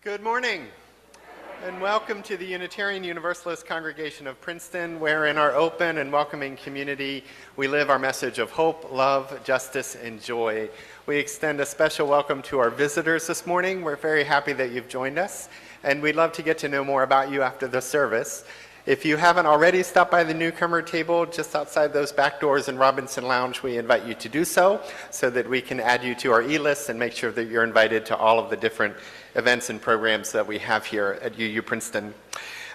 Good morning, and welcome to the Unitarian Universalist Congregation of Princeton, where in our open and welcoming community, we live our message of hope, love, justice, and joy. We extend a special welcome to our visitors this morning. We're very happy that you've joined us, and we'd love to get to know more about you after the service. If you haven't already stopped by the newcomer table just outside those back doors in Robinson Lounge, we invite you to do so that we can add you to our e-list and make sure that you're invited to all of the different events and programs that we have here at UU Princeton.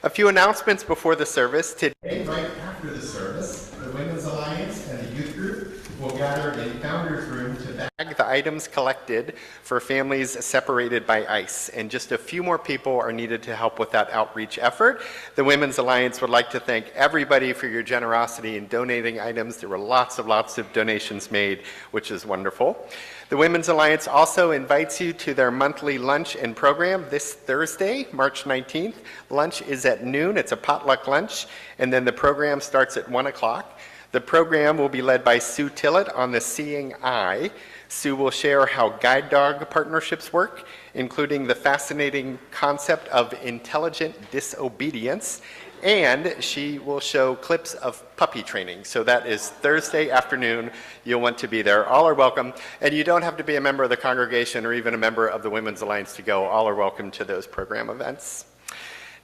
A few announcements before the service. Today, right after the service, the Women's Alliance and the youth group will gather in Founders Room to bag the items collected for families separated by ice. And just a few more people are needed to help with that outreach effort. The Women's Alliance would like to thank everybody for your generosity in donating items. There were lots of donations made, which is wonderful. The Women's Alliance also invites you to their monthly lunch and program this Thursday, March 19th. Lunch is at noon. It's a potluck lunch, and then the program starts at 1 o'clock. The program will be led by Sue Tillett on the Seeing Eye. Sue will share how guide dog partnerships work, including the fascinating concept of intelligent disobedience, and she will show clips of puppy training. So that is Thursday afternoon. You'll want to be there. All are welcome, and you don't have to be a member of the congregation or even a member of the Women's Alliance to go. All are welcome to those program events.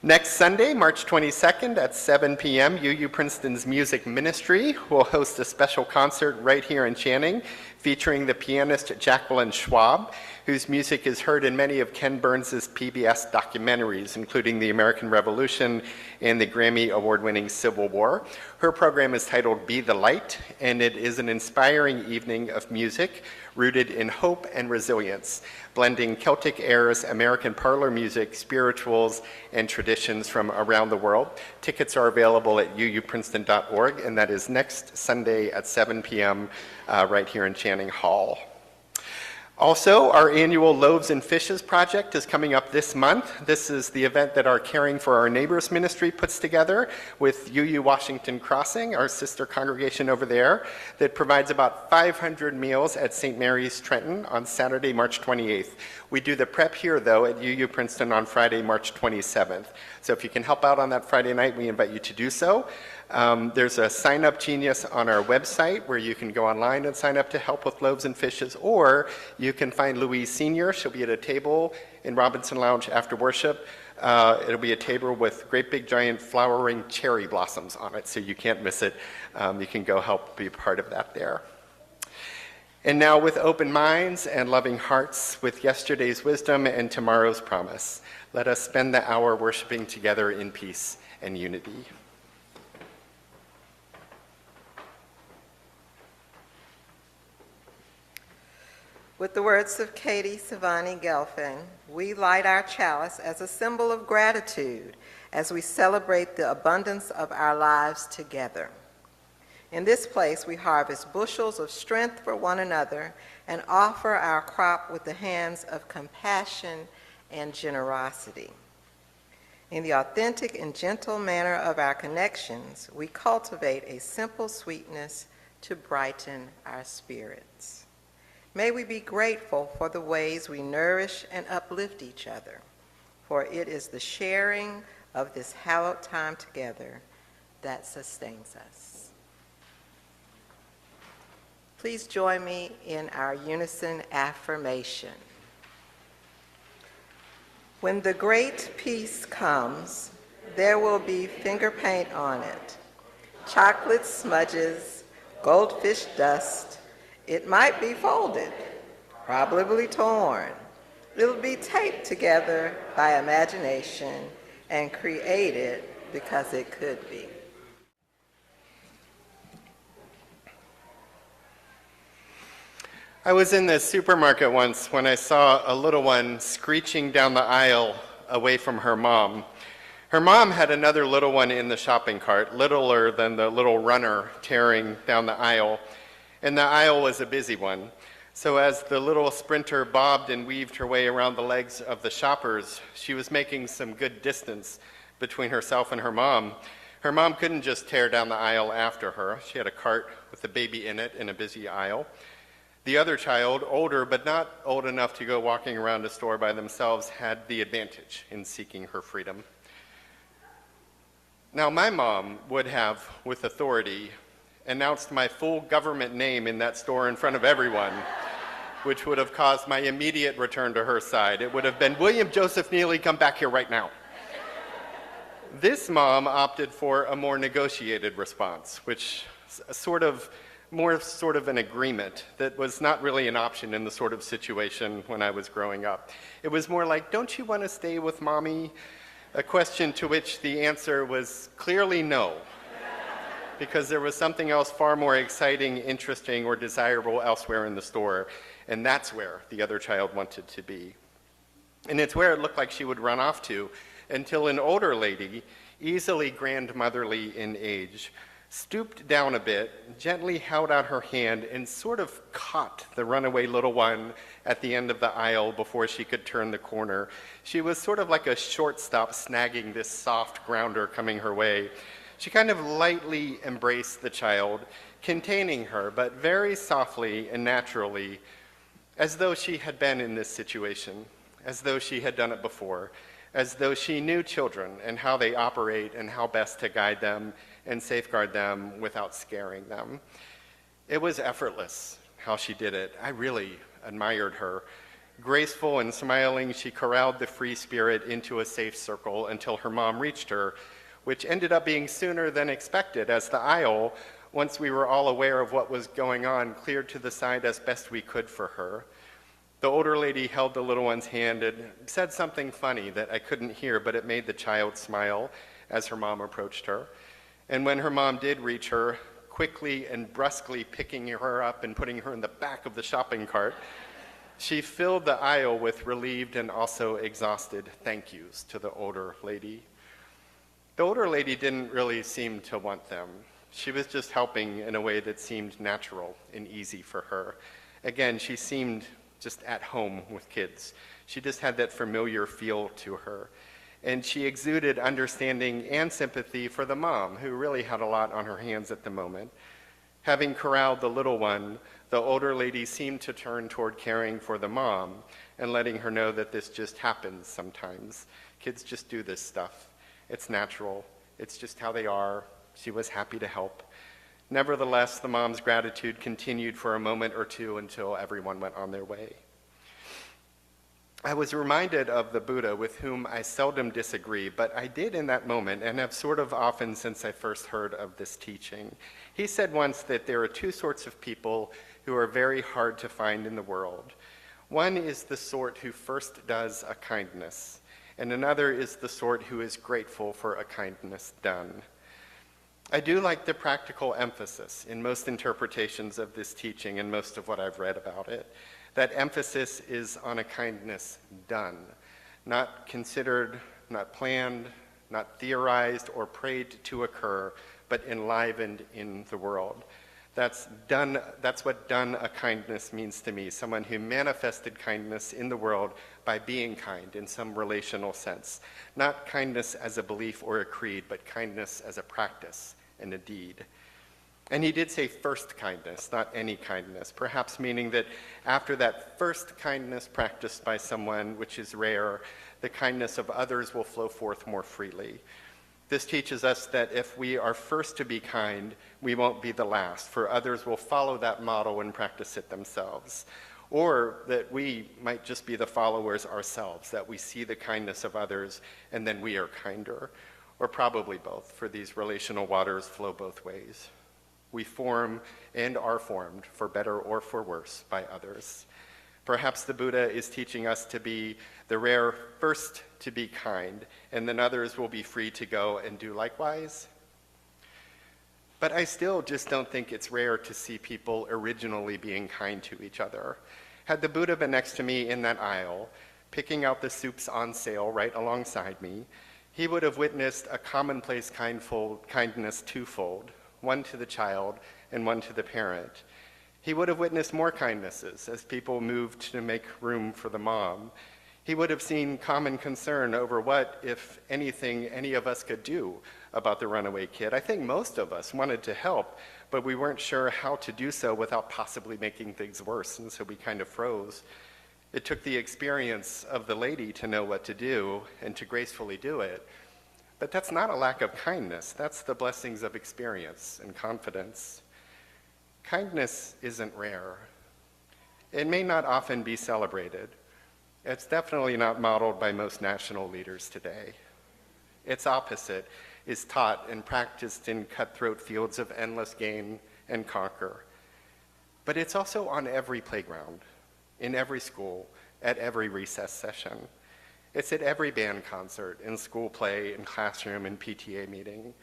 Next Sunday, March 22nd at 7 p.m., UU Princeton's Music Ministry will host a special concert right here in Channing featuring the pianist Jacqueline Schwab, whose music is heard in many of Ken Burns' PBS documentaries, including The American Revolution and the Grammy Award-winning Civil War. Her program is titled Be the Light, and it is an inspiring evening of music rooted in hope and resilience, blending Celtic airs, American parlor music, spirituals, and traditions from around the world. Tickets are available at uuprinceton.org, and that is next Sunday at 7 p.m. Right here in Channing Hall. Also, our annual Loaves and Fishes project is coming up this month. This is the event that our Caring for Our Neighbors ministry puts together with UU Washington Crossing, our sister congregation over there, that provides about 500 meals at St. Mary's Trenton on Saturday, March 28th. We do the prep here, though, at UU Princeton on Friday, March 27th. So if you can help out on that Friday night, we invite you to do so. There's a sign-up genius on our website where you can go online and sign up to help with Loaves and Fishes, or you can find Louise Sr. She'll be at a table in Robinson Lounge after worship. It'll be a table with great big giant flowering cherry blossoms on it, so you can't miss it. You can go help be a part of that there. And now, with open minds and loving hearts, with yesterday's wisdom and tomorrow's promise, let us spend the hour worshiping together in peace and unity. With the words of Katie Savani Gelfin, we light our chalice as a symbol of gratitude as we celebrate the abundance of our lives together. In this place, we harvest bushels of strength for one another and offer our crop with the hands of compassion and generosity. In the authentic and gentle manner of our connections, we cultivate a simple sweetness to brighten our spirits. May we be grateful for the ways we nourish and uplift each other, for it is the sharing of this hallowed time together that sustains us. Please join me in our unison affirmation. When the great peace comes, there will be finger paint on it, chocolate smudges, goldfish dust. It might be folded, probably torn. It'll be taped together by imagination and created because it could be. I was in the supermarket once when I saw a little one screeching down the aisle away from her mom. Her mom had another little one in the shopping cart, littler than the little runner tearing down the aisle. And the aisle was a busy one. So as the little sprinter bobbed and weaved her way around the legs of the shoppers, she was making some good distance between herself and her mom. Her mom couldn't just tear down the aisle after her. She had a cart with a baby in it in a busy aisle. The other child, older but not old enough to go walking around a store by themselves, had the advantage in seeking her freedom. Now, my mom would have, with authority, announced my full government name in that store in front of everyone, which would have caused my immediate return to her side. It would have been, "William Joseph Neely, come back here right now." This mom opted for a more negotiated response, which sort of an agreement that was not really an option in the sort of situation when I was growing up. It was more like, "Don't you want to stay with mommy?" A question to which the answer was clearly no, because there was something else far more exciting, interesting, or desirable elsewhere in the store, and that's where the other child wanted to be. And it's where it looked like she would run off to, until an older lady, easily grandmotherly in age, stooped down a bit, gently held out her hand, and sort of caught the runaway little one at the end of the aisle before she could turn the corner. She was sort of like a shortstop snagging this soft grounder coming her way. She kind of lightly embraced the child, containing her, but very softly and naturally, as though she had been in this situation, as though she had done it before, as though she knew children and how they operate and how best to guide them and safeguard them without scaring them. It was effortless how she did it. I really admired her. Graceful and smiling, she corralled the free spirit into a safe circle until her mom reached her, which ended up being sooner than expected, as the aisle, once we were all aware of what was going on, cleared to the side as best we could for her. The older lady held the little one's hand and said something funny that I couldn't hear, but it made the child smile as her mom approached her. And when her mom did reach her, quickly and brusquely picking her up and putting her in the back of the shopping cart, she filled the aisle with relieved and also exhausted thank yous to the older lady. The older lady didn't really seem to want them. She was just helping in a way that seemed natural and easy for her. Again, she seemed just at home with kids. She just had that familiar feel to her. And she exuded understanding and sympathy for the mom, who really had a lot on her hands at the moment. Having corralled the little one, the older lady seemed to turn toward caring for the mom and letting her know that this just happens sometimes. Kids just do this stuff. It's natural. It's just how they are. She was happy to help. Nevertheless, the mom's gratitude continued for a moment or two until everyone went on their way. I was reminded of the Buddha, with whom I seldom disagree, but I did in that moment, and have sort of often since I first heard of this teaching. He said once that there are two sorts of people who are very hard to find in the world. One is the sort who first does a kindness, and another is the sort who is grateful for a kindness done. I do like the practical emphasis in most interpretations of this teaching and most of what I've read about it. That emphasis is on a kindness done, not considered, not planned, not theorized or prayed to occur, but enlivened in the world. That's what done a kindness means to me, someone who manifested kindness in the world by being kind in some relational sense. Not kindness as a belief or a creed, but kindness as a practice and a deed. And he did say first kindness, not any kindness, perhaps meaning that after that first kindness practiced by someone, which is rare, the kindness of others will flow forth more freely. This teaches us that if we are first to be kind, we won't be the last, for others will follow that model and practice it themselves. Or that we might just be the followers ourselves, that we see the kindness of others and then we are kinder. Or probably both, for these relational waters flow both ways. We form and are formed, for better or for worse, by others. Perhaps the Buddha is teaching us to be the rare first to be kind, and then others will be free to go and do likewise. But I still just don't think it's rare to see people originally being kind to each other. Had the Buddha been next to me in that aisle, picking out the soups on sale right alongside me, he would have witnessed a commonplace kindness twofold, one to the child and one to the parent. He would have witnessed more kindnesses as people moved to make room for the mom. He would have seen common concern over what, if anything, any of us could do about the runaway kid. I think most of us wanted to help, but we weren't sure how to do so without possibly making things worse, and so we kind of froze. It took the experience of the lady to know what to do and to gracefully do it. But that's not a lack of kindness. That's the blessings of experience and confidence. Kindness isn't rare. It may not often be celebrated. It's definitely not modeled by most national leaders today. Its opposite is taught and practiced in cutthroat fields of endless gain and conquer. But it's also on every playground, in every school, at every recess session. It's at every band concert, in school play, in classroom, and PTA meeting.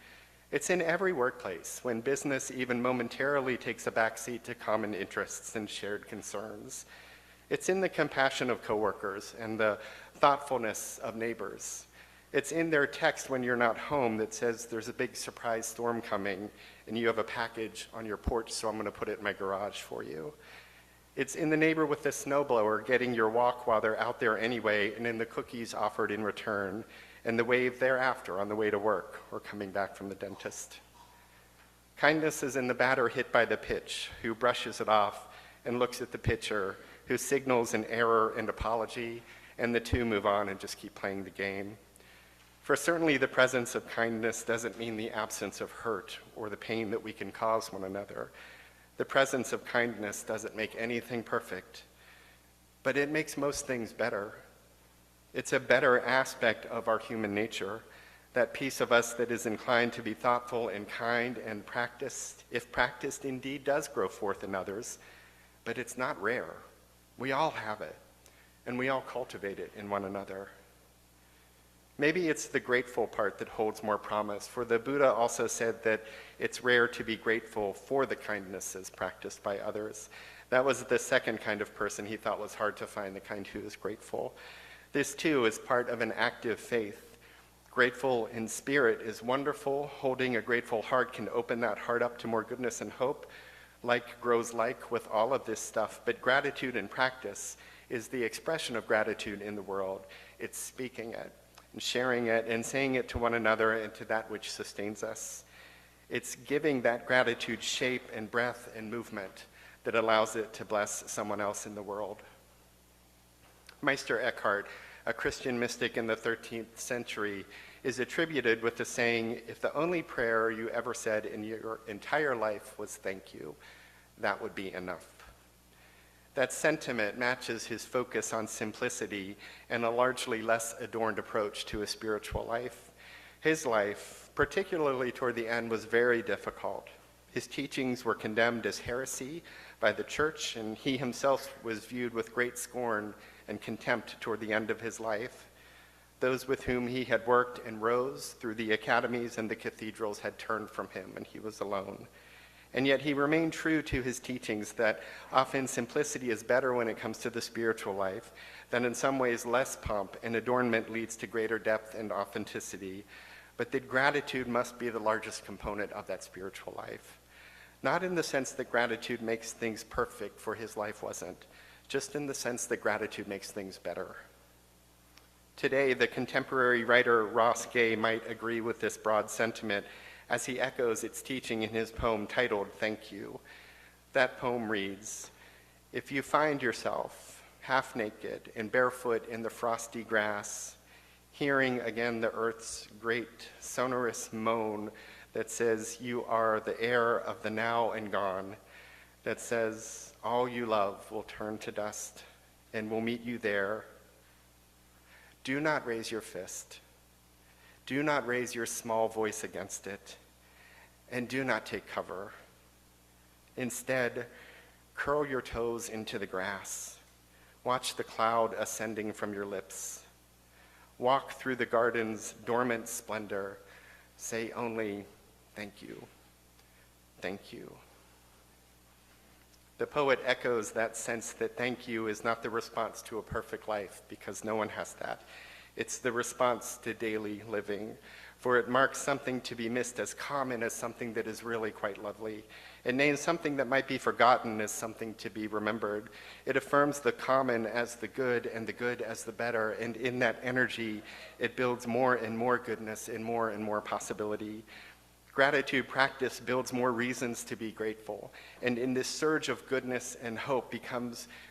It's in every workplace when business even momentarily takes a backseat to common interests and shared concerns. It's in the compassion of coworkers and the thoughtfulness of neighbors. It's in their text when you're not home that says there's a big surprise storm coming and you have a package on your porch, so I'm going to put it in my garage for you. It's in the neighbor with the snowblower getting your walk while they're out there anyway, and in the cookies offered in return, and the wave thereafter on the way to work or coming back from the dentist. Kindness is in the batter hit by the pitch, who brushes it off and looks at the pitcher, who signals an error and apology, and the two move on and just keep playing the game. For certainly the presence of kindness doesn't mean the absence of hurt or the pain that we can cause one another. The presence of kindness doesn't make anything perfect, but it makes most things better. It's a better aspect of our human nature, that piece of us that is inclined to be thoughtful and kind and practiced, if practiced indeed does grow forth in others, but it's not rare. We all have it, and we all cultivate it in one another. Maybe it's the grateful part that holds more promise, for the Buddha also said that it's rare to be grateful for the kindnesses practiced by others. That was the second kind of person he thought was hard to find, the kind who is grateful. This too is part of an active faith. Grateful in spirit is wonderful. Holding a grateful heart can open that heart up to more goodness and hope. Like grows like with all of this stuff, but gratitude in practice is the expression of gratitude in the world. It's speaking it and sharing it and saying it to one another and to that which sustains us. It's giving that gratitude shape and breath and movement that allows it to bless someone else in the world. Meister Eckhart, a Christian mystic in the 13th century, is attributed with the saying, if the only prayer you ever said in your entire life was thank you, that would be enough. That sentiment matches his focus on simplicity and a largely less adorned approach to a spiritual life. His life, particularly toward the end, was very difficult. His teachings were condemned as heresy by the church, and he himself was viewed with great scorn and contempt toward the end of his life. Those with whom he had worked and rose through the academies and the cathedrals had turned from him, and he was alone. And yet he remained true to his teachings that often simplicity is better when it comes to the spiritual life, that in some ways less pomp and adornment leads to greater depth and authenticity, but that gratitude must be the largest component of that spiritual life. Not in the sense that gratitude makes things perfect, for his life wasn't, just in the sense that gratitude makes things better. Today, the contemporary writer Ross Gay might agree with this broad sentiment as he echoes its teaching in his poem titled Thank You. That poem reads, if you find yourself half naked and barefoot in the frosty grass, hearing again the earth's great sonorous moan that says you are the heir of the now and gone, that says all you love will turn to dust and will meet you there, do not raise your fist. Do not raise your small voice against it, and do not take cover. Instead, curl your toes into the grass. Watch the cloud ascending from your lips. Walk through the garden's dormant splendor. Say only, thank you, thank you. The poet echoes that sense that thank you is not the response to a perfect life, because no one has that. It's the response to daily living. for it marks something to be missed as common as something that is really quite lovely. It names something that might be forgotten as something to be remembered. It affirms the common as the good and the good as the better, and in that energy, it builds more and more goodness and more possibility. Gratitude practice builds more reasons to be grateful, and in this surge of goodness and hope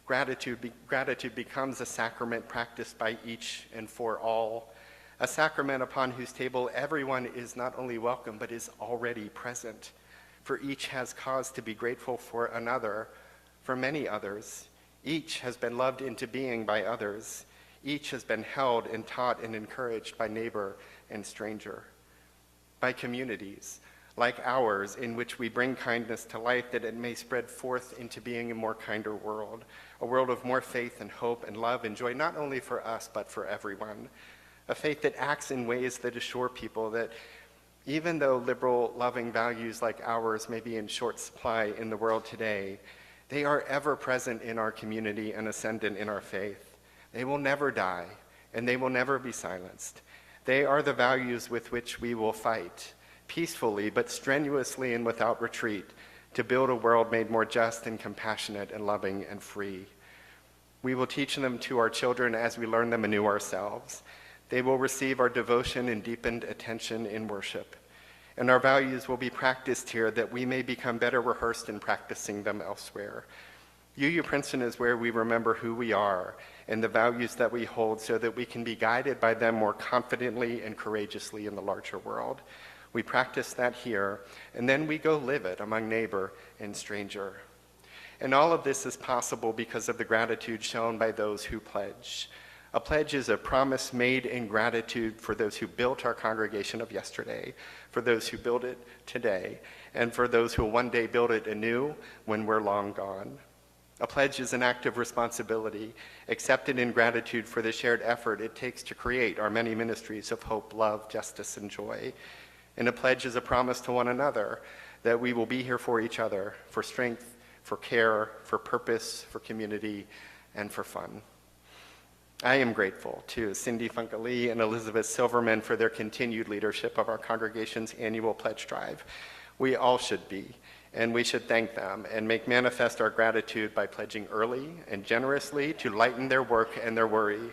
gratitude becomes a sacrament practiced by each and for all, a sacrament upon whose table everyone is not only welcome but is already present. For each has cause to be grateful for another, for many others. Each has been loved into being by others. Each has been held and taught and encouraged by neighbor and stranger, by communities like ours in which we bring kindness to life that it may spread forth into being a more kinder world, a world of more faith and hope and love and joy, not only for us but for everyone. A faith that acts in ways that assure people that even though liberal, loving values like ours may be in short supply in the world today, they are ever present in our community and ascendant in our faith. They will never die, and they will never be silenced. They are the values with which we will fight, peacefully but strenuously and without retreat, to build a world made more just and compassionate and loving and free. We will teach them to our children as we learn them anew ourselves. They will receive our devotion and deepened attention in worship. And our values will be practiced here that we may become better rehearsed in practicing them elsewhere. UU Princeton is where we remember who we are and the values that we hold so that we can be guided by them more confidently and courageously in the larger world. We practice that here, and then we go live it among neighbor and stranger. And all of this is possible because of the gratitude shown by those who pledge. A pledge is a promise made in gratitude for those who built our congregation of yesterday, for those who build it today, and for those who will one day build it anew when we're long gone. A pledge is an act of responsibility, accepted in gratitude for the shared effort it takes to create our many ministries of hope, love, justice, and joy. And a pledge is a promise to one another that we will be here for each other, for strength, for care, for purpose, for community, and for fun. I am grateful to Cindy Funka-Lea and Elizabeth Silverman for their continued leadership of our congregation's annual pledge drive. We all should be, and we should thank them and make manifest our gratitude by pledging early and generously to lighten their work and their worry.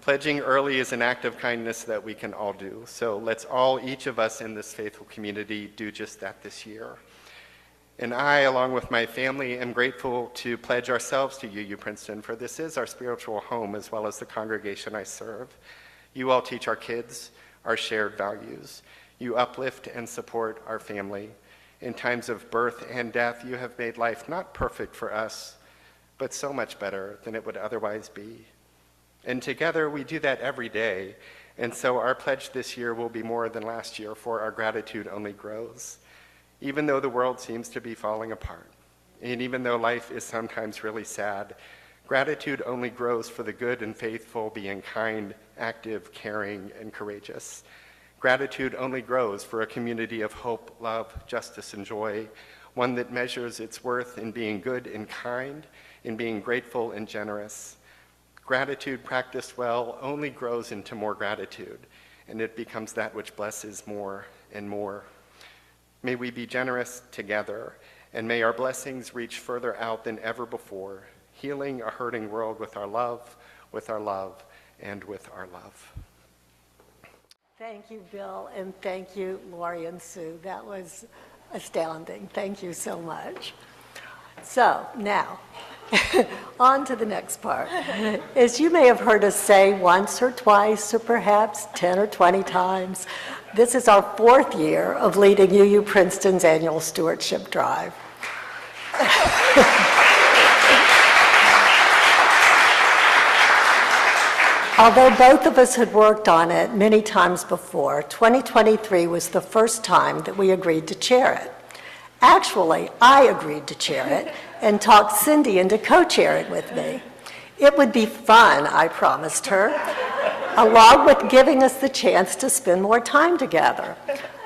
Pledging early is an act of kindness that we can all do, so let's all, each of us in this faithful community, do just that this year. And I, along with my family, am grateful to pledge ourselves to UU Princeton, for this is our spiritual home as well as the congregation I serve. You all teach our kids our shared values. You uplift and support our family. In times of birth and death, you have made life not perfect for us, but so much better than it would otherwise be. And together we do that every day, and so our pledge this year will be more than last year, for our gratitude only grows. Even though the world seems to be falling apart, and even though life is sometimes really sad, gratitude only grows for the good and faithful being kind, active, caring, and courageous. Gratitude only grows for a community of hope, love, justice, and joy, one that measures its worth in being good and kind, in being grateful and generous. Gratitude practiced well only grows into more gratitude, and it becomes that which blesses more and more. May we be generous together, and may our blessings reach further out than ever before, healing a hurting world with our love, and with our love. Thank you, Bill, and thank you, Lori and Sue. That was astounding. Thank you so much. So now, on to the next part. As you may have heard us say once or twice, or perhaps 10 or 20 times, this is our 4th year of leading UU Princeton's annual stewardship drive. Although both of us had worked on it many times before, 2023 was the first time that we agreed to chair it. Actually, I agreed to chair it and talked Cindy into co-chairing with me. It would be fun, I promised her, along with giving us the chance to spend more time together.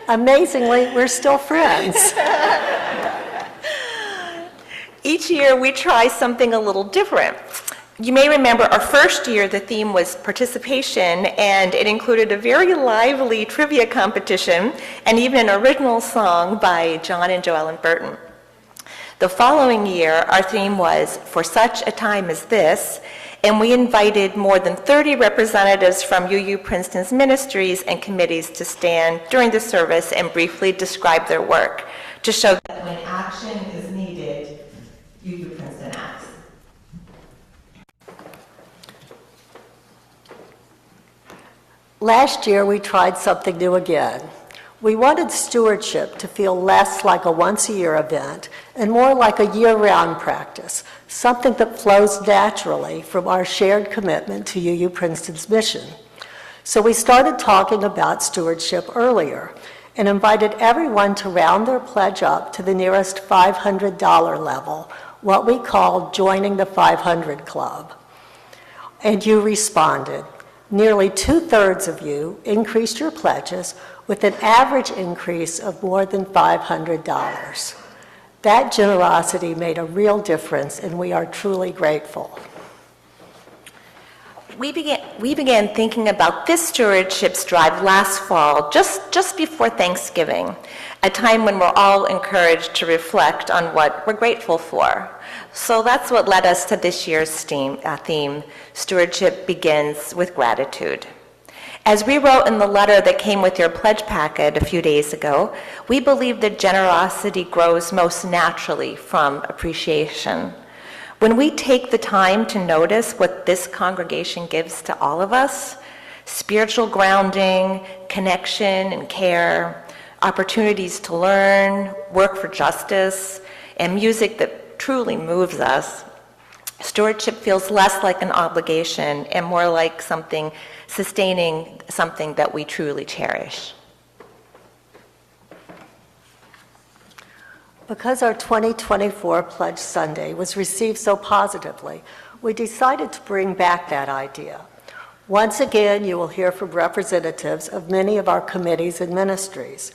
Amazingly, we're still friends. Each year we try something a little different. You may remember our first year, the theme was participation, and it included a very lively trivia competition and even an original song by John and Joellen Burton. The following year, our theme was For Such a Time as This, and we invited more than 30 representatives from UU Princeton's ministries and committees to stand during the service and briefly describe their work to show that when action is needed, UU Princeton acts. Last year, we tried something new again. We wanted stewardship to feel less like a once-a-year event and more like a year-round practice, something that flows naturally from our shared commitment to UU Princeton's mission. So we started talking about stewardship earlier and invited everyone to round their pledge up to the nearest $500 level, what we called joining the 500 Club. And you responded. Nearly 2/3 of you increased your pledges with an average increase of more than $500. That generosity made a real difference, and we are truly grateful. We began thinking about this stewardship drive last fall, just before Thanksgiving, a time when we're all encouraged to reflect on what we're grateful for. So that's what led us to this year's theme, Stewardship Begins with Gratitude. As we wrote in the letter that came with your pledge packet a few days ago, we believe that generosity grows most naturally from appreciation. When we take the time to notice what this congregation gives to all of us, spiritual grounding, connection and care, opportunities to learn, work for justice, and music that truly moves us, stewardship feels less like an obligation and more like sustaining something that we truly cherish. Because our 2024 Pledge Sunday was received so positively, we decided to bring back that idea. Once again, you will hear from representatives of many of our committees and ministries.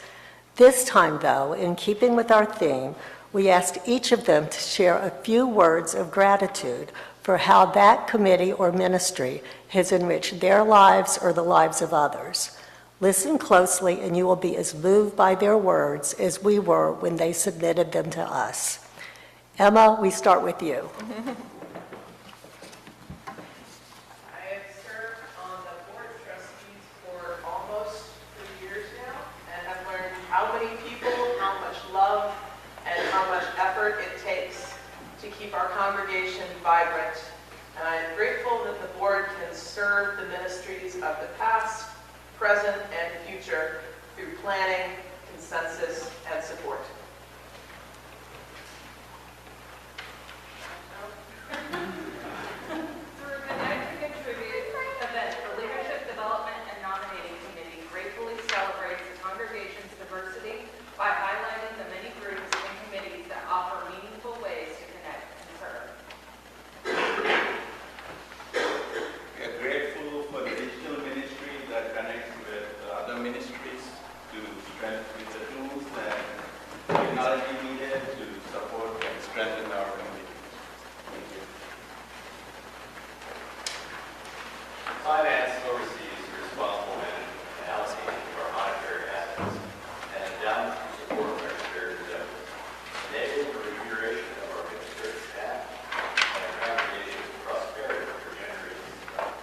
This time, though, in keeping with our theme, we asked each of them to share a few words of gratitude for how that committee or ministry has enriched their lives or the lives of others. Listen closely, and you will be as moved by their words as we were when they submitted them to us. Emma, we start with you. I have served on the board of trustees for almost 3 years now and have learned how many people, how much love, and how much effort it takes to keep our congregation vibrant. And I am grateful that the board can serve the ministries of the past, present, and future through planning, consensus, and support. Through the Connecticut Tribute event, the Leadership Development and Nominating Committee gratefully celebrates the congregation's diversity by highlighting the many groups and committees that offer meaningful ways to connect and serve. We are grateful for the digital ministry that connects with other ministries to strengthen the tools and technology needed to support and strengthen our community. Thank you. Finance oversees responsible management and allocation of our monetary assets and endowment to support our shared endeavors, enabling the remuneration of our administrative staff and our congregation's prosperity for generations to come.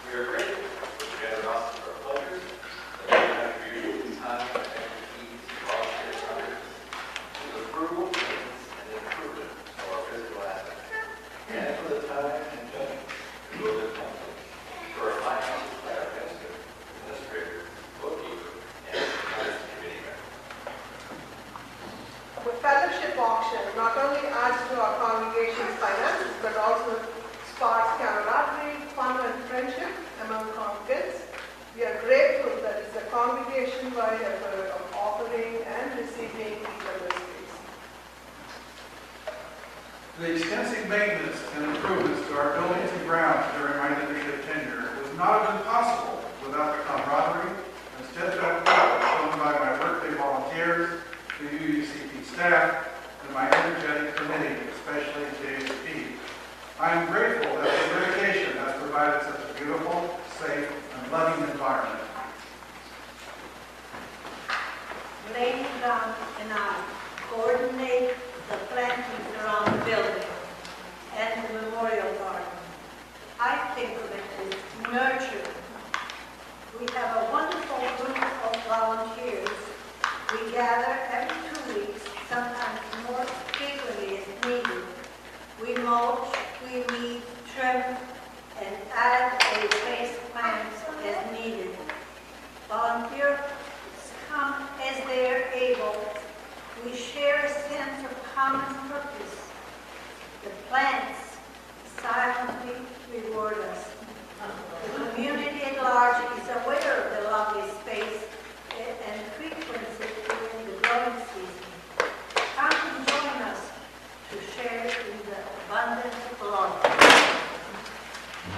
We are grateful for the generosity of our pledgers, the many contributions, time, and expertise of volunteer funders, to the approval, maintenance, and improvement of our physical assets, and for the time and judgment to build a company. For our finances by our minister, administrator, bookkeeper, and finance committee member. The fellowship auction not only adds to our congregation's finances, but also sparks camaraderie, fun, and friendship among congregants. We are grateful that it's a congregation-wide effort of offering and receiving each other's gifts. The extensive maintenance and improvements to our buildings and grounds during my leadership tenure would not have been possible without the camaraderie and steadfast effort shown by my birthday volunteers, the UUCP staff, and my energetic committee, especially David P. I am grateful that the dedication has provided such a beautiful, safe, and loving environment. Lady Brown and I coordinate the plantings around the building and the memorial garden. I think of it as nurturing. We have a wonderful group of volunteers. We gather every 2 weeks, sometimes more frequently as needed. We mulch, we weed, trim, and add a face plant as needed. Volunteers come as they are able. We share a sense of common purpose. The plants silently reward us. The community at large is aware of the lovely space and frequents it during the growing season. Come and join us to share in the abundance of life.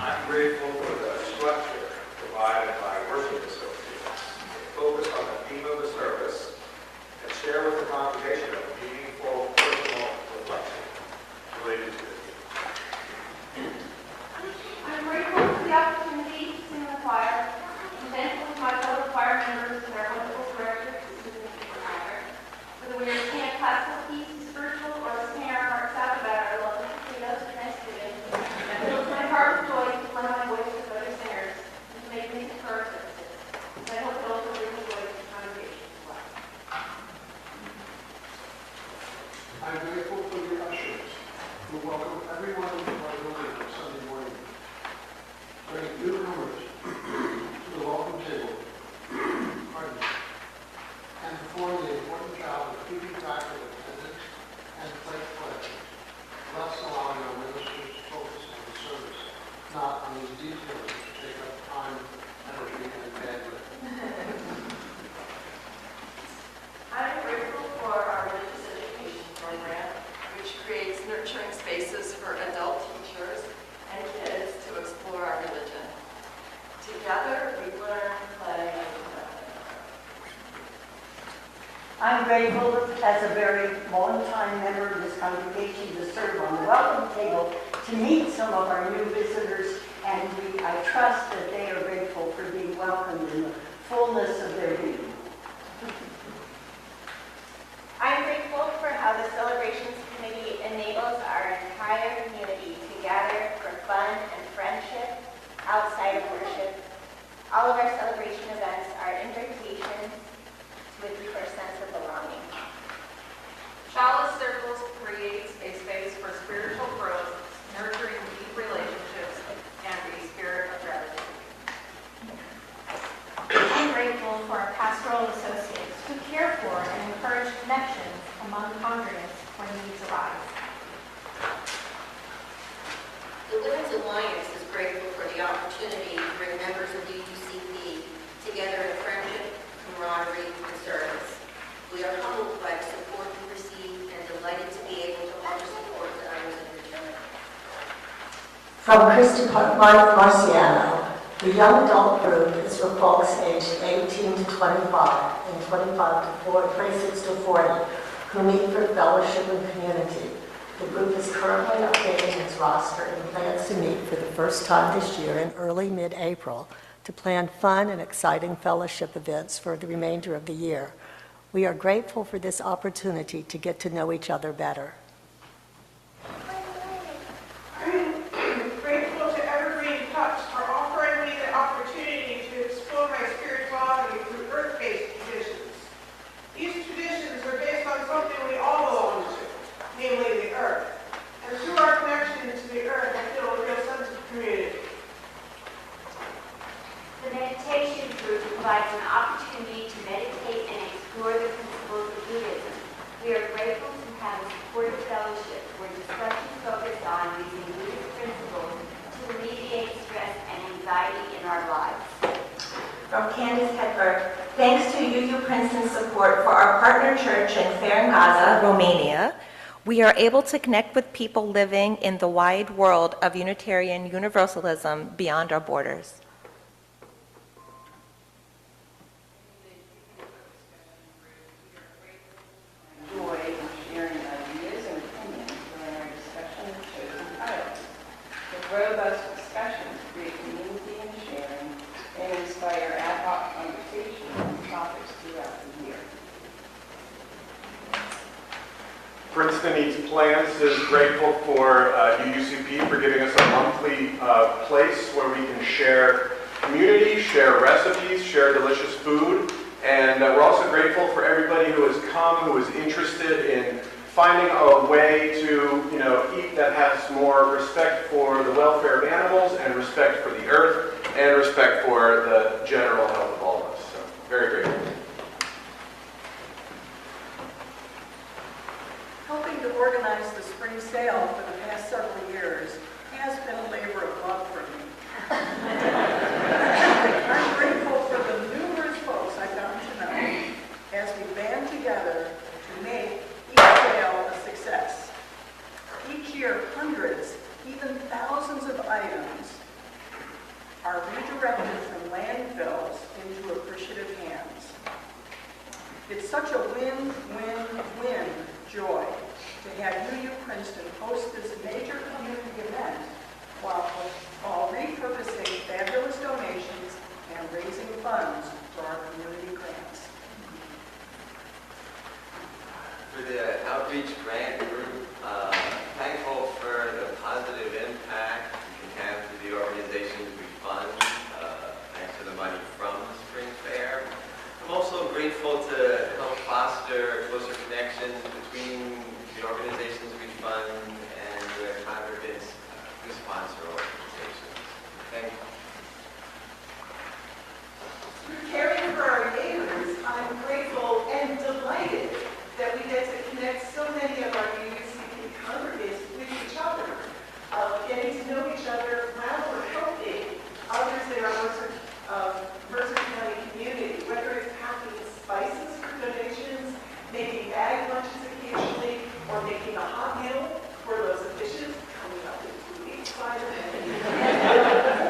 I'm grateful for the structure provided by worship associates, focus on the theme of the service, and share with the congregation a meaningful personal reflection related to the theme. I'm grateful for the opportunity to sing in the choir. I'm thankful to my fellow choir members and our wonderful director, Susan Choir. Whether we are singing a classical piece, spiritual, or singing our hearts out about our love of potatoes or Thanksgiving, it fills my heart with joy to blend my voice with other singers and to make music for our services. And I hope it also brings joy to the congregation as well. I'm grateful for the ushers who welcome everyone into our building on Sunday morning. Bring newcomers to the welcome table, pardon me, and perform the important job of keeping track of attendance and plate pledge, thus allowing our ministers to focus on the service, not on these details which take up time, energy, and bandwidth. I'm grateful for our religious education program, which creates nurturing spaces for adult teachers and kids to explore our religion. Together, we learn, play, and develop. I'm grateful as a very long-time member of this congregation to serve on the welcome table, to meet some of our new visitors, and I trust that they are grateful for being welcomed in the fullness of their being. I'm grateful for how the Celebrations Committee enables our entire community to gather for fun and friendship outside of worship. All of our celebration events are invitations to a deeper sense of belonging. Chalice Circles creates a space for spiritual growth, nurturing deep relationships, and a spirit of gratitude. I'm grateful for our pastoral associates who care for and encourage connections among congregants when needs arise. The Women's Alliance is grateful for the opportunity to bring members of the UCP together in friendship, camaraderie, and service. We are humbled by the support we receive and delighted to be able to offer support to others in return. From Christy Marciano, the young adult group is for folks aged 18 to 25 and 26 to 40 who meet for fellowship and community. The group is currently updating its roster and plans to meet for the first time this year in early mid-April to plan fun and exciting fellowship events for the remainder of the year. We are grateful for this opportunity to get to know each other better. I'm grateful to Evergreen Cups for offering me the opportunity to explore my spirituality through earth-based traditions. These traditions are based on something we all belong to, namely the earth. And through our connection to the earth, I feel a real sense of community. The meditation group provides an opportunity to meditate and explore the principles of Buddhism. We are grateful to have a supportive fellowship where discussions focus on using Buddhist principles to alleviate stress and anxiety in our lives. From Candace Hedberg, thanks to UU Princeton's support for our partner church in Gaza, Romania, we are able to connect with people living in the wide world of Unitarian Universalism beyond our borders. Joy in sharing ideas and opinions during our discussion of chosen titles. Princeton Eats Plants is grateful for UUCP for giving us a monthly place where we can share community, share recipes, share delicious food. And we're also grateful for everybody who has come, who is interested in finding a way to, eat that has more respect for the welfare of animals and respect for the earth and respect for the general health of all of us. So, very grateful. Helping to organize the spring sale for the past several years has been a labor of love for me. I'm grateful for the numerous folks I've gotten to know as we band together to make each sale a success. Each year, hundreds, even thousands of items are redirected from landfills into appreciative hands. It's such a win-win-win joy to have UU Princeton host this major community event while repurposing fabulous donations and raising funds for our community grants. For the outreach grant group, thankful for the positive impact we can have to the organizations we fund, thanks to the money from the spring fair. I'm also grateful to help foster closer connections between the organizations we fund and the congregants who sponsor organizations. Thank you. Through caring for our neighbors, I'm grateful and delighted that we get to connect so many of our UUCP congregants with each other, getting to know each other while we're helping others in our Mercer County community, whether it's packing spices for donations, making bag lunches occasionally, or making a hot meal for those dishes coming up in 2 weeks, by the way,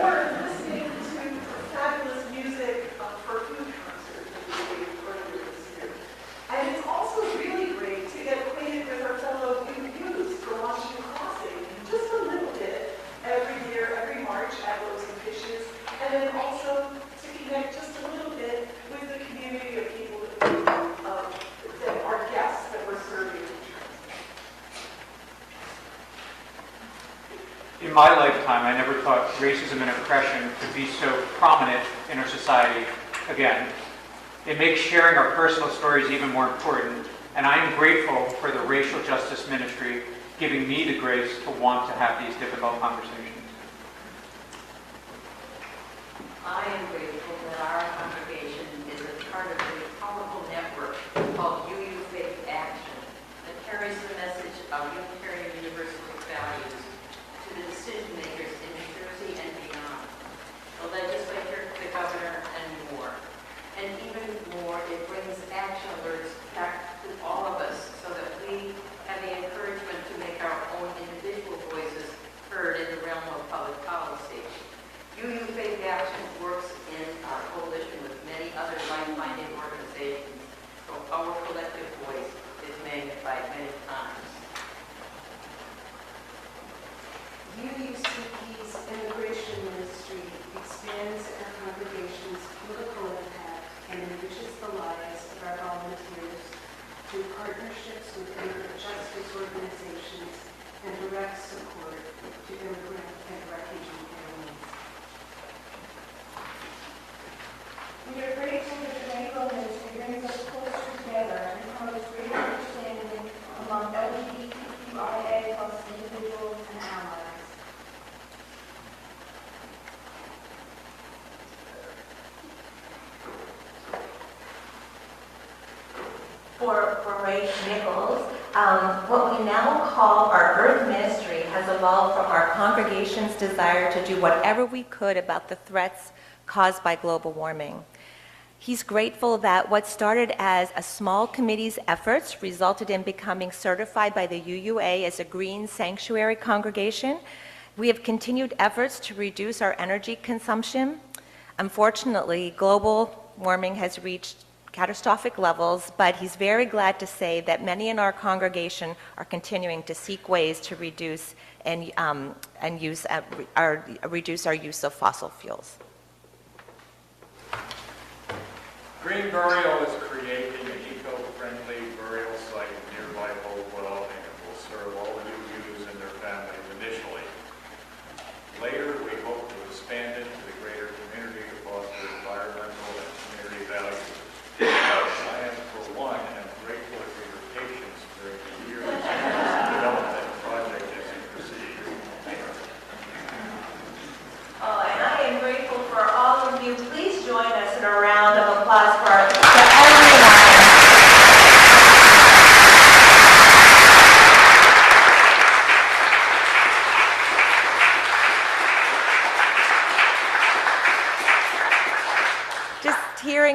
or listening to fabulous music for a food concert that we did earlier this year. And it's also really great to get acquainted with our fellow UUs for Washington Crossing just a little bit every year, every March at Loaves and Fishes, and then also to connect just a little bit with the community of people that are guests that we're serving. In my lifetime, I never thought racism and oppression could be so prominent in our society again. It makes sharing our personal stories even more important, and I am grateful for the racial justice ministry giving me the grace to want to have these difficult conversations. I am grateful that our congregation is a part of a powerful network called UU Faith Action that carries the message of Unitarian Universalist values to the decision makers in New Jersey and beyond, the legislature, the governor, and more. And even more, it brings action alerts back to all of us so that we have the encouragement to make our own individual voices heard in the realm of public policy. UU Faith Action works in our coalition with many other like-minded organizations, so our collective voice is magnified many times. UUCP's immigration ministry expands our congregation's political impact and enriches the lives of our volunteers through partnerships with immigrant justice organizations and direct support to immigrant and refugee families. We are grateful that the Rainbow Ministry brings us closer together and promotes greater understanding among LGBTQIA+ individuals and allies. For Ray Nichols, what we now call our Earth Ministry has evolved from our congregation's desire to do whatever we could about the threats caused by global warming. He's grateful that what started as a small committee's efforts resulted in becoming certified by the UUA as a green sanctuary congregation. We have continued efforts to reduce our energy consumption. Unfortunately, global warming has reached catastrophic levels, but he's very glad to say that many in our congregation are continuing to seek ways to reduce reduce our use of fossil fuels. Green Burial is creating an eco-friendly burial site nearby Hopewell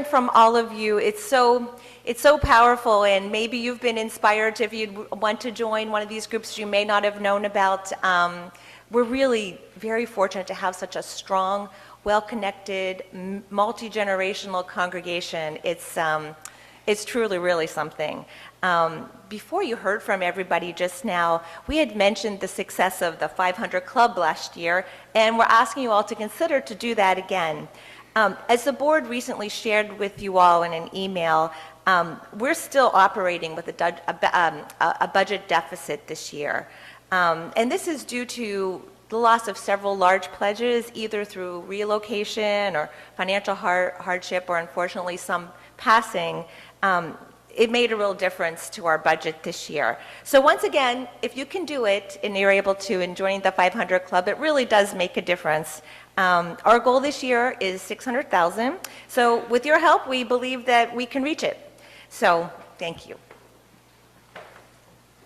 hearing from all of you. It's so powerful, and maybe you've been inspired if you want to join one of these groups you may not have known about. We're really very fortunate to have such a strong, well-connected, multi-generational congregation. It's truly, really something. Before you heard from everybody just now, we had mentioned the success of the 500 Club last year, and we're asking you all to consider to do that again. As the board recently shared with you all in an email, we're still operating with a budget deficit this year. And this is due to the loss of several large pledges, either through relocation or financial hardship, or unfortunately some passing. It made a real difference to our budget this year. So once again, if you can do it and you're able to and join the 500 Club, it really does make a difference. Our goal this year is $600,000. So with your help, we believe that we can reach it. So thank you.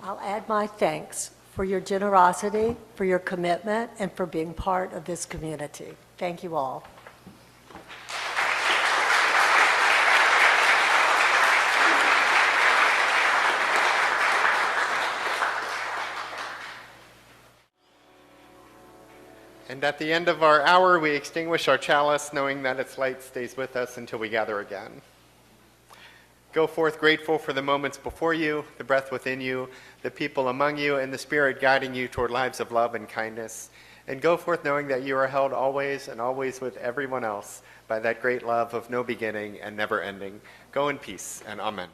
I'll add my thanks for your generosity, for your commitment, and for being part of this community. Thank you all. And at the end of our hour, we extinguish our chalice, knowing that its light stays with us until we gather again. Go forth grateful for the moments before you, the breath within you, the people among you, and the Spirit guiding you toward lives of love and kindness. And go forth knowing that you are held always and always with everyone else by that great love of no beginning and never ending. Go in peace, and amen.